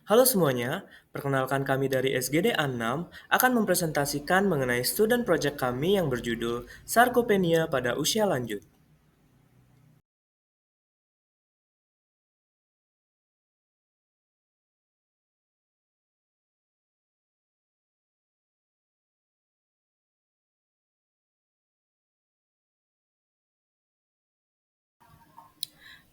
Halo semuanya, perkenalkan kami dari SGD A6 akan mempresentasikan mengenai student project kami yang berjudul Sarkopenia pada usia lanjut.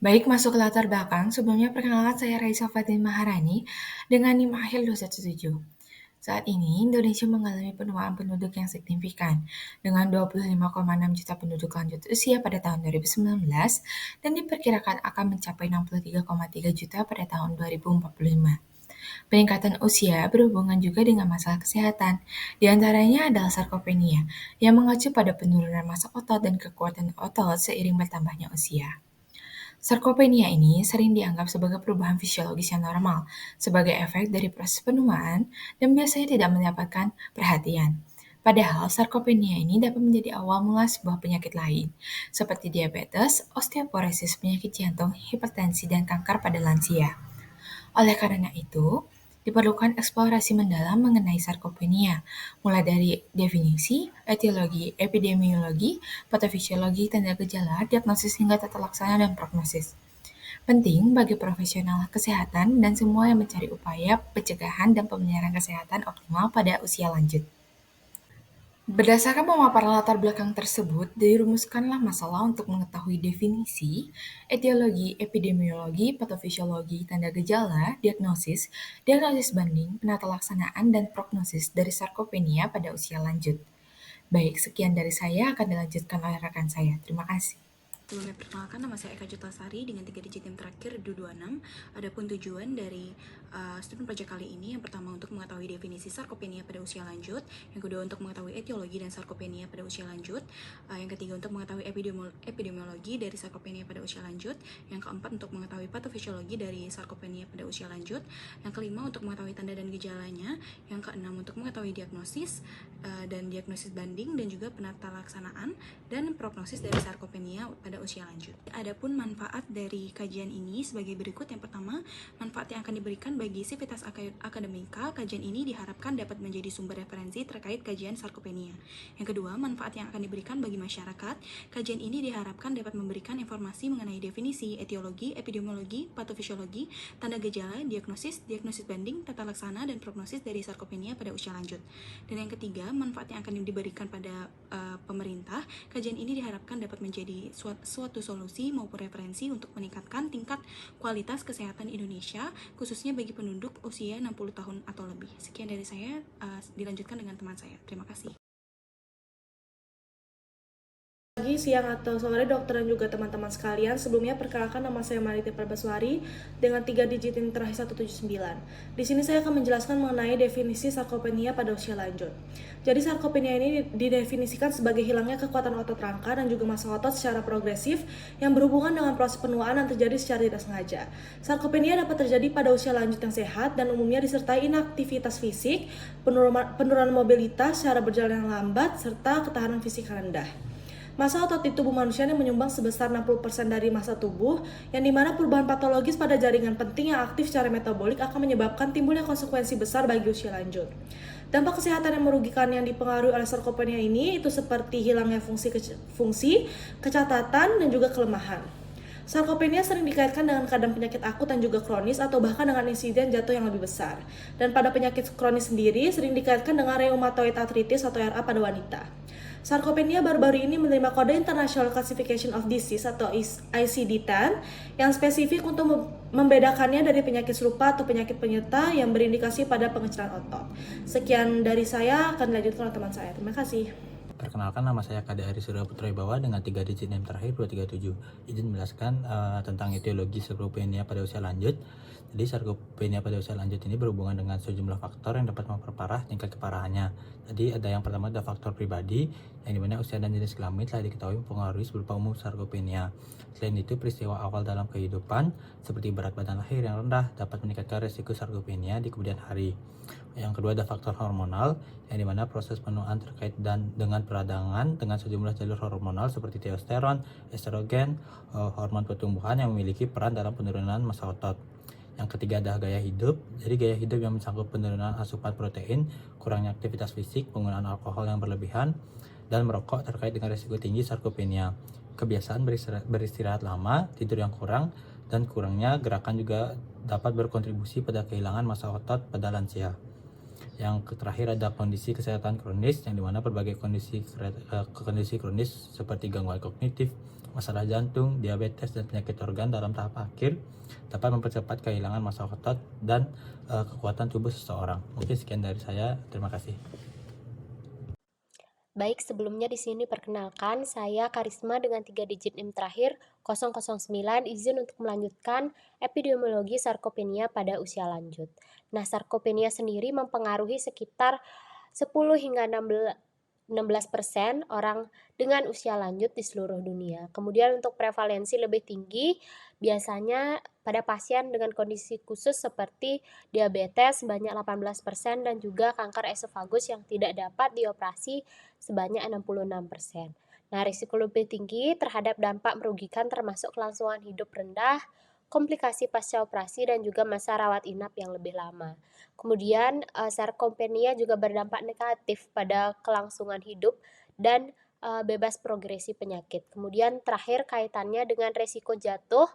Baik, masuk ke latar belakang. Sebelumnya perkenalkan saya Raisa Fatin Maharani dengan NIM akhir 217. Saat ini, Indonesia mengalami penuaan penduduk yang signifikan dengan 25,6 juta penduduk lanjut usia pada tahun 2019 dan diperkirakan akan mencapai 63,3 juta pada tahun 2045. Peningkatan usia berhubungan juga dengan masalah kesehatan, di antaranya adalah sarkopenia, yang mengacu pada penurunan massa otot dan kekuatan otot seiring bertambahnya usia. Sarkopenia ini sering dianggap sebagai perubahan fisiologis yang normal, sebagai efek dari proses penuaan dan biasanya tidak mendapatkan perhatian. Padahal sarkopenia ini dapat menjadi awal mula sebuah penyakit lain, seperti diabetes, osteoporosis, penyakit jantung, hipertensi, dan kanker pada lansia. Oleh karena itu, diperlukan eksplorasi mendalam mengenai sarkopenia, mulai dari definisi, etiologi, epidemiologi, patofisiologi, tanda gejala, diagnosis hingga tata laksana dan prognosis. Penting bagi profesional kesehatan dan semua yang mencari upaya pencegahan dan pemeliharaan kesehatan optimal pada usia lanjut. Berdasarkan pemaparan latar belakang tersebut, dirumuskanlah masalah untuk mengetahui definisi, etiologi, epidemiologi, patofisiologi, tanda gejala, diagnosis banding, penata laksanaan, dan prognosis dari sarkopenia pada usia lanjut. Baik, sekian dari saya akan dilanjutkan oleh rekan saya. Terima kasih. Sebelumnya perkenalkan, nama saya Eka Jutasari dengan 3 digit NIM terakhir 226. Adapun tujuan dari student project kali ini, yang pertama untuk mengetahui definisi sarkopenia pada usia lanjut, yang kedua untuk mengetahui etiologi dan sarkopenia pada usia lanjut, yang ketiga untuk mengetahui epidemiologi dari sarkopenia pada usia lanjut, yang keempat untuk mengetahui patofisiologi dari sarkopenia pada usia lanjut, yang kelima untuk mengetahui tanda dan gejalanya, yang keenam untuk mengetahui diagnosis dan diagnosis banding dan juga penata laksanaan dan prognosis dari sarkopenia pada usia lanjut. Adapun manfaat dari kajian ini sebagai berikut. Yang pertama, manfaat yang akan diberikan bagi sivitas akademika. Kajian ini diharapkan dapat menjadi sumber referensi terkait kajian sarkopenia. Yang kedua, manfaat yang akan diberikan bagi masyarakat. Kajian ini diharapkan dapat memberikan informasi mengenai definisi, etiologi, epidemiologi, patofisiologi, tanda gejala, diagnosis banding, tata laksana, dan prognosis dari sarkopenia pada usia lanjut. Dan yang ketiga, manfaat yang akan diberikan pada pemerintah. Kajian ini diharapkan dapat menjadi suatu solusi maupun referensi untuk meningkatkan tingkat kualitas kesehatan Indonesia, khususnya bagi penduduk usia 60 tahun atau lebih. Sekian dari saya, dilanjutkan dengan teman saya. Terima kasih. Pagi, siang, atau sore dokter dan juga teman-teman sekalian. Sebelumnya perkenalkan nama saya Mariti Parbaswari dengan 3 digit NIM terakhir 179. Di sini saya akan menjelaskan mengenai definisi sarkopenia pada usia lanjut. Jadi sarkopenia ini didefinisikan sebagai hilangnya kekuatan otot rangka dan juga massa otot secara progresif yang berhubungan dengan proses penuaan yang terjadi secara tidak sengaja. Sarkopenia dapat terjadi pada usia lanjut yang sehat dan umumnya disertai inaktivitas fisik, penurunan mobilitas, cara berjalan yang lambat, serta ketahanan fisik yang rendah. Massa otot di tubuh manusia yang menyumbang sebesar 60% dari massa tubuh, yang dimana perubahan patologis pada jaringan penting yang aktif secara metabolik akan menyebabkan timbulnya konsekuensi besar bagi usia lanjut. Dampak kesehatan yang merugikan yang dipengaruhi oleh sarkopenia ini itu seperti hilangnya fungsi, kecacatan, dan juga kelemahan. Sarkopenia sering dikaitkan dengan keadaan penyakit akut dan juga kronis atau bahkan dengan insiden jatuh yang lebih besar. Dan pada penyakit kronis sendiri sering dikaitkan dengan rheumatoid arthritis atau RA pada wanita. Sarkopenia baru-baru ini menerima kode International Classification of Disease atau ICD-10 yang spesifik untuk membedakannya dari penyakit serupa atau penyakit penyerta yang berindikasi pada pengecilan otot. Sekian dari saya, akan dilanjutkan oleh teman saya. Terima kasih. Perkenalkan, nama saya Kade Hari Surya Putra Wibawa dengan 3 digit NIM terakhir 237. Izin menjelaskan tentang etiologi sarkopenia pada usia lanjut. Jadi sarkopenia pada usia lanjut ini berhubungan dengan sejumlah faktor yang dapat memperparah tingkat keparahannya. Jadi ada yang pertama, ada faktor pribadi, yang dimana usia dan jenis kelamin telah diketahui mempengaruhi berupa umum sarkopenia. Selain itu, peristiwa awal dalam kehidupan seperti berat badan lahir yang rendah dapat meningkatkan risiko sarkopenia di kemudian hari. Yang kedua, ada faktor hormonal, yang dimana proses penuaan terkait dengan peradangan dengan sejumlah jalur hormonal seperti testosteron, estrogen, hormon pertumbuhan yang memiliki peran dalam penurunan massa otot. Yang ketiga adalah gaya hidup. Jadi gaya hidup yang mencakup penurunan asupan protein, kurangnya aktivitas fisik, penggunaan alkohol yang berlebihan, dan merokok terkait dengan risiko tinggi sarkopenia. Kebiasaan beristirahat lama, tidur yang kurang, dan kurangnya gerakan juga dapat berkontribusi pada kehilangan massa otot pada lansia. Yang terakhir ada kondisi kesehatan kronis, yang dimana berbagai kondisi kronis seperti gangguan kognitif, masalah jantung, diabetes, dan penyakit organ dalam tahap akhir dapat mempercepat kehilangan massa otot dan kekuatan tubuh seseorang. Mungkin sekian dari saya. Terima kasih. Baik, sebelumnya di sini perkenalkan saya Karisma dengan 3 digit NIM terakhir 009, izin untuk melanjutkan epidemiologi sarkopenia pada usia lanjut. Nah, sarkopenia sendiri mempengaruhi sekitar 10 hingga 16% orang dengan usia lanjut di seluruh dunia. Kemudian untuk prevalensi lebih tinggi biasanya pada pasien dengan kondisi khusus seperti diabetes sebanyak 18% dan juga kanker esofagus yang tidak dapat dioperasi sebanyak 66%. Nah, risiko lebih tinggi terhadap dampak merugikan termasuk kelangsungan hidup rendah, komplikasi pasca operasi, dan juga masa rawat inap yang lebih lama. Kemudian, sarkopenia juga berdampak negatif pada kelangsungan hidup dan bebas progresi penyakit. Kemudian terakhir kaitannya dengan resiko jatuh,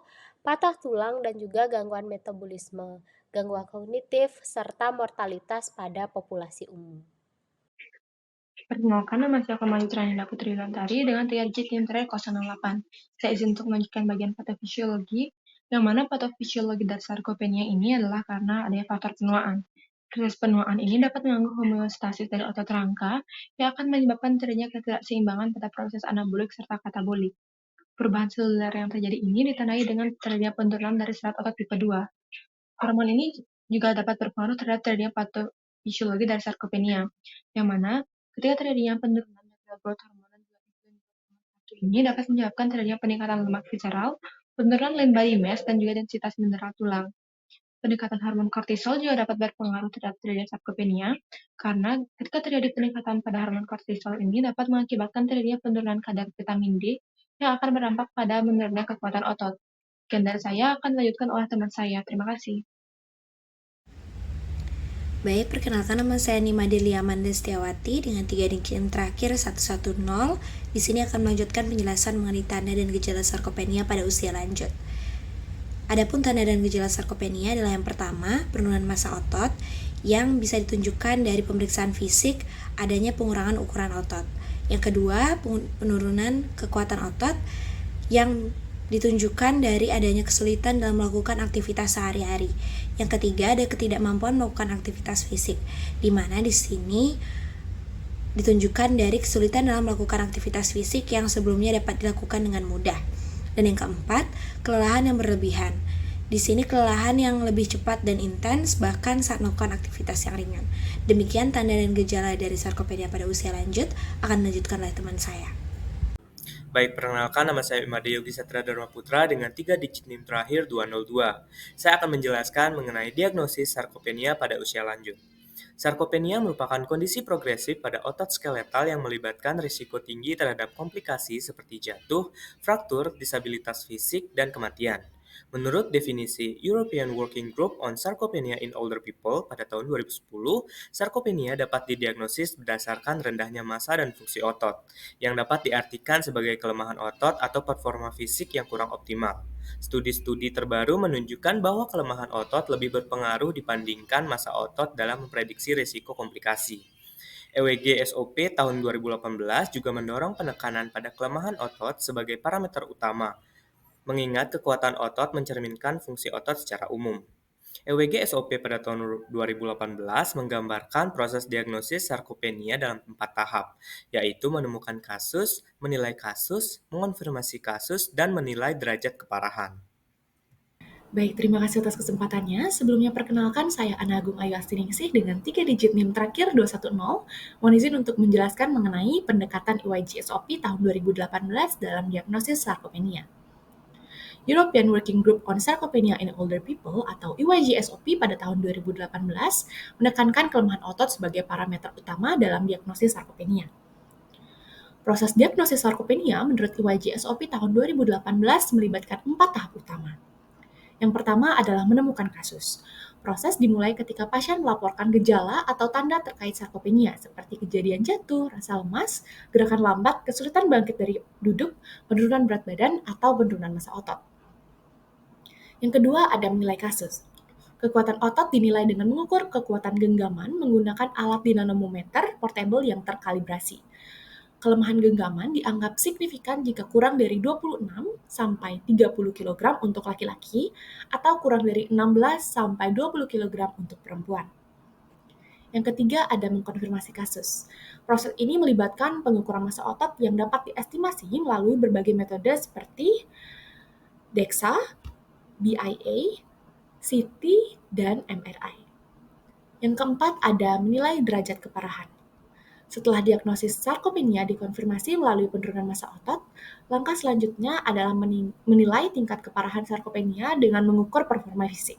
patah tulang, dan juga gangguan metabolisme, gangguan kognitif, serta mortalitas pada populasi umum. Perkenalkan, nama saya Kamal Ranina Putri Lantari dengan 3 digit NIM terakhir 068. Saya izin untuk melanjutkan bagian patofisiologi, yang mana patofisiologi dari sarkopenia ini adalah karena adanya faktor penuaan. Proses penuaan ini dapat mengganggu homeostasis dari otot rangka yang akan menyebabkan terjadinya ketidakseimbangan pada proses anabolik serta katabolik. Perubahan seluler yang terjadi ini ditandai dengan terjadinya penurunan dari serat otot tipe 2. Hormon ini juga dapat berpengaruh terhadap terjadinya patofisiologi dari sarkopenia, yang mana ketika terjadinya penurunan dari growth hormon dan juga insulin ini dapat menyebabkan terjadinya peningkatan lemak visceral, penurunan lean body mass, dan juga densitas mineral tulang. Peningkatan hormon kortisol juga dapat berpengaruh terhadap terjadinya sarkopenia, karena ketika terjadi peningkatan pada hormon kortisol ini dapat mengakibatkan terjadinya penurunan kadar vitamin D yang akan berdampak pada menurunnya kekuatan otot. Sekian dari saya akan dilanjutkan oleh teman saya. Terima kasih. Baik, perkenalkan nama saya Nima Delia Amanda Setiawati dengan 3 digit NIM terakhir 110. Di sini akan melanjutkan penjelasan mengenai tanda dan gejala sarkopenia pada usia lanjut. Adapun tanda dan gejala sarkopenia adalah yang pertama, penurunan massa otot yang bisa ditunjukkan dari pemeriksaan fisik adanya pengurangan ukuran otot. Yang kedua, penurunan kekuatan otot yang ditunjukkan dari adanya kesulitan dalam melakukan aktivitas sehari-hari. Yang ketiga, ada ketidakmampuan melakukan aktivitas fisik, di mana di sini ditunjukkan dari kesulitan dalam melakukan aktivitas fisik yang sebelumnya dapat dilakukan dengan mudah. Dan yang keempat, kelelahan yang berlebihan. Di sini kelelahan yang lebih cepat dan intens bahkan saat melakukan aktivitas yang ringan. Demikian tanda dan gejala dari sarkopenia pada usia lanjut akan dilanjutkan oleh teman saya. Baik, perkenalkan nama saya Imade Yogi Satria Dharma Putra dengan 3 digit NIM terakhir 202. Saya akan menjelaskan mengenai diagnosis sarkopenia pada usia lanjut. Sarkopenia merupakan kondisi progresif pada otot skeletal yang melibatkan risiko tinggi terhadap komplikasi seperti jatuh, fraktur, disabilitas fisik, dan kematian. Menurut definisi European Working Group on Sarcopenia in Older People pada tahun 2010, sarkopenia dapat didiagnosis berdasarkan rendahnya massa dan fungsi otot, yang dapat diartikan sebagai kelemahan otot atau performa fisik yang kurang optimal. Studi-studi terbaru menunjukkan bahwa kelemahan otot lebih berpengaruh dibandingkan massa otot dalam memprediksi risiko komplikasi. EWG SOP tahun 2018 juga mendorong penekanan pada kelemahan otot sebagai parameter utama, mengingat kekuatan otot mencerminkan fungsi otot secara umum. EWG SOP pada tahun 2018 menggambarkan proses diagnosis sarkopenia dalam 4 tahap, yaitu menemukan kasus, menilai kasus, mengonfirmasi kasus, dan menilai derajat keparahan. Baik, terima kasih atas kesempatannya. Sebelumnya perkenalkan, saya Ana Agung Ayu Astiningsih dengan 3 digit NIM terakhir 210. Mohon izin untuk menjelaskan mengenai pendekatan EYG SOP tahun 2018 dalam diagnosis sarkopenia. European Working Group on Sarcopenia in Older People atau EYG SOP pada tahun 2018 menekankan kelemahan otot sebagai parameter utama dalam diagnosis sarkopenia. Proses diagnosis sarkopenia menurut EYG SOP tahun 2018 melibatkan 4 tahap utama. Yang pertama adalah menemukan kasus. Proses dimulai ketika pasien melaporkan gejala atau tanda terkait sarkopenia, seperti kejadian jatuh, rasa lemas, gerakan lambat, kesulitan bangkit dari duduk, penurunan berat badan, atau penurunan massa otot. Yang kedua ada menilai kasus. Kekuatan otot dinilai dengan mengukur kekuatan genggaman menggunakan alat dinamometer portable yang terkalibrasi. Kelemahan genggaman dianggap signifikan jika kurang dari 26 sampai 30 kg untuk laki-laki atau kurang dari 16 sampai 20 kg untuk perempuan. Yang ketiga ada mengkonfirmasi kasus. Proses ini melibatkan pengukuran massa otot yang dapat diestimasi melalui berbagai metode seperti DEXA, BIA, CT, dan MRI. Yang keempat ada menilai derajat keparahan. Setelah diagnosis sarkopenia dikonfirmasi melalui penurunan massa otot, langkah selanjutnya adalah menilai tingkat keparahan sarkopenia dengan mengukur performa fisik.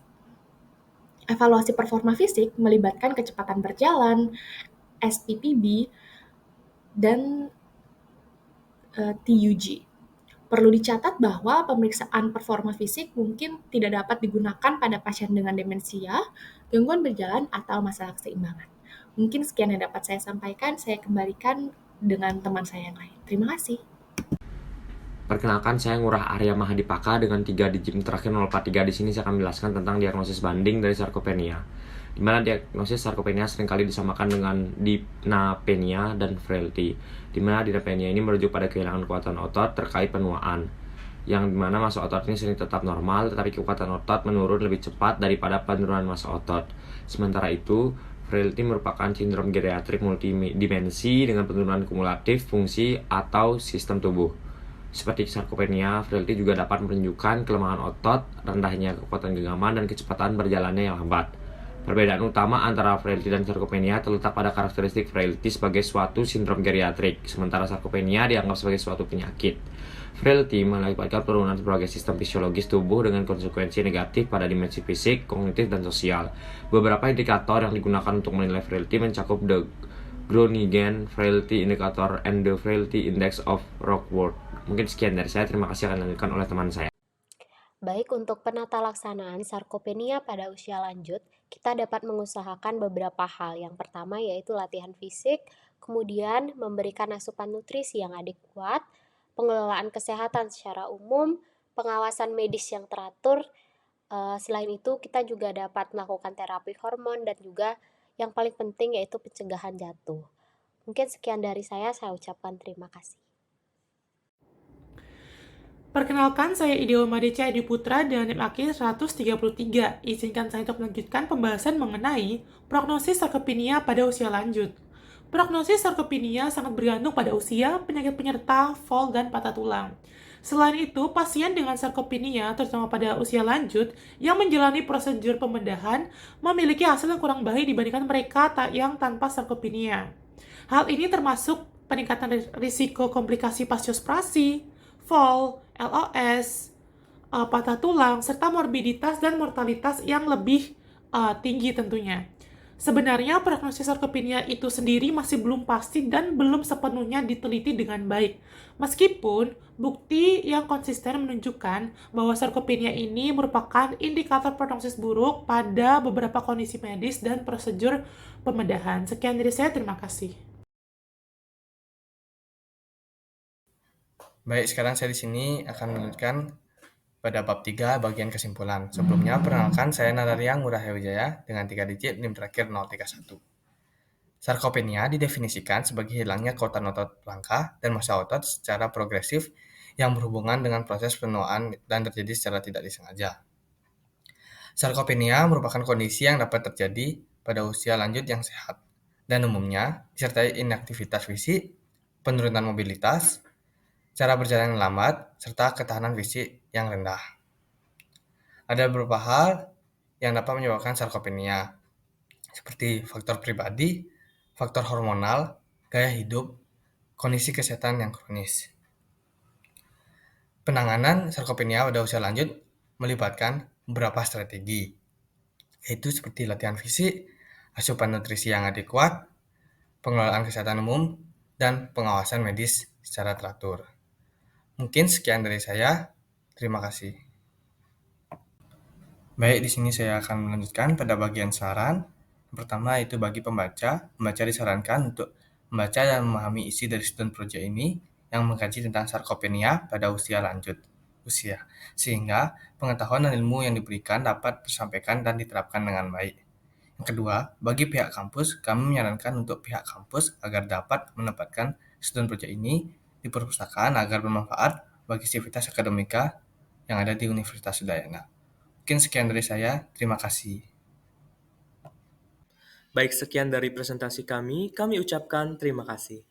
Evaluasi performa fisik melibatkan kecepatan berjalan, SPPB, dan TUG. Perlu dicatat bahwa pemeriksaan performa fisik mungkin tidak dapat digunakan pada pasien dengan demensia, gangguan berjalan, atau masalah keseimbangan. Mungkin sekian yang dapat saya sampaikan, saya kembalikan dengan teman saya yang lain. Terima kasih. Perkenalkan, saya Ngurah Arya Mahadipaka dengan 3 digit terakhir 043. Di sini saya akan menjelaskan tentang diagnosis banding dari sarkopenia. Di mana diagnosis sarkopenia seringkali disamakan dengan dinapenia dan frailty. Di mana dinapenia ini merujuk pada kehilangan kekuatan otot terkait penuaan, yang dimana massa otot ini sering tetap normal, tetapi kekuatan otot menurun lebih cepat daripada penurunan massa otot. Sementara itu, frailty merupakan sindrom geriatrik multidimensi dengan penurunan kumulatif fungsi atau sistem tubuh. Seperti sarkopenia, frailty juga dapat menunjukkan kelemahan otot, rendahnya kekuatan genggaman, dan kecepatan berjalannya yang lambat. Perbedaan utama antara frailty dan sarkopenia terletak pada karakteristik frailty sebagai suatu sindrom geriatrik, sementara sarkopenia dianggap sebagai suatu penyakit. Frailty mengakibatkan penurunan berbagai sistem fisiologis tubuh dengan konsekuensi negatif pada dimensi fisik, kognitif, dan sosial. Beberapa indikator yang digunakan untuk menilai frailty mencakup the Groningen Frailty Indicator and the Frailty Index of Rockwood. Mungkin sekian dari saya, terima kasih akan dilanjutkan oleh teman saya. Baik, untuk penata laksanaan sarkopenia pada usia lanjut, kita dapat mengusahakan beberapa hal. Yang pertama yaitu latihan fisik, kemudian memberikan asupan nutrisi yang adekuat, pengelolaan kesehatan secara umum, pengawasan medis yang teratur. Selain itu, kita juga dapat melakukan terapi hormon dan juga yang paling penting yaitu pencegahan jatuh. Mungkin sekian dari saya ucapkan terima kasih. Perkenalkan, saya Ideo Madeca Edi Putra dengan NIM akhir 133. Izinkan saya untuk melanjutkan pembahasan mengenai prognosis sarkopenia pada usia lanjut. Prognosis sarkopenia sangat bergantung pada usia, penyakit penyerta, fall, dan patah tulang. Selain itu, pasien dengan sarkopenia, terutama pada usia lanjut, yang menjalani prosedur pembedahan, memiliki hasil yang kurang baik dibandingkan mereka yang tanpa sarkopenia. Hal ini termasuk peningkatan risiko komplikasi pasca-operasi, fall, LOS, patah tulang, serta morbiditas dan mortalitas yang lebih tinggi tentunya. Sebenarnya prognosis sarkopenia itu sendiri masih belum pasti dan belum sepenuhnya diteliti dengan baik. Meskipun bukti yang konsisten menunjukkan bahwa sarkopenia ini merupakan indikator prognosis buruk pada beberapa kondisi medis dan prosedur pembedahan. Sekian dari saya, terima kasih. Baik, sekarang saya di sini akan melanjutkan pada bab 3 bagian kesimpulan. Sebelumnya, perkenalkan saya Nararia Ngurah Wijaya dengan 3 digit NIM terakhir 031. Sarkopenia didefinisikan sebagai hilangnya kekuatan otot langkah dan massa otot secara progresif yang berhubungan dengan proses penuaan dan terjadi secara tidak disengaja. Sarkopenia merupakan kondisi yang dapat terjadi pada usia lanjut yang sehat dan umumnya disertai inaktivitas fisik, penurunan mobilitas, cara berjalan yang lambat, serta ketahanan fisik yang rendah. Ada beberapa hal yang dapat menyebabkan sarkopenia, seperti faktor pribadi, faktor hormonal, gaya hidup, kondisi kesehatan yang kronis. Penanganan sarkopenia pada usia lanjut melibatkan beberapa strategi, yaitu seperti latihan fisik, asupan nutrisi yang adekuat, pengelolaan kesehatan umum, dan pengawasan medis secara teratur. Mungkin sekian dari saya. Terima kasih. Baik, di sini saya akan melanjutkan pada bagian saran. Yang pertama itu bagi pembaca disarankan untuk membaca dan memahami isi dari student project ini yang mengkaji tentang sarkopenia pada usia, sehingga pengetahuan dan ilmu yang diberikan dapat tersampaikan dan diterapkan dengan baik. Yang kedua, bagi pihak kampus, kami menyarankan untuk pihak kampus agar dapat menempatkan student project ini di perpustakaan agar bermanfaat bagi aktivitas akademika yang ada di Universitas Udayana. Mungkin sekian dari saya, terima kasih. Baik, sekian dari presentasi kami ucapkan terima kasih.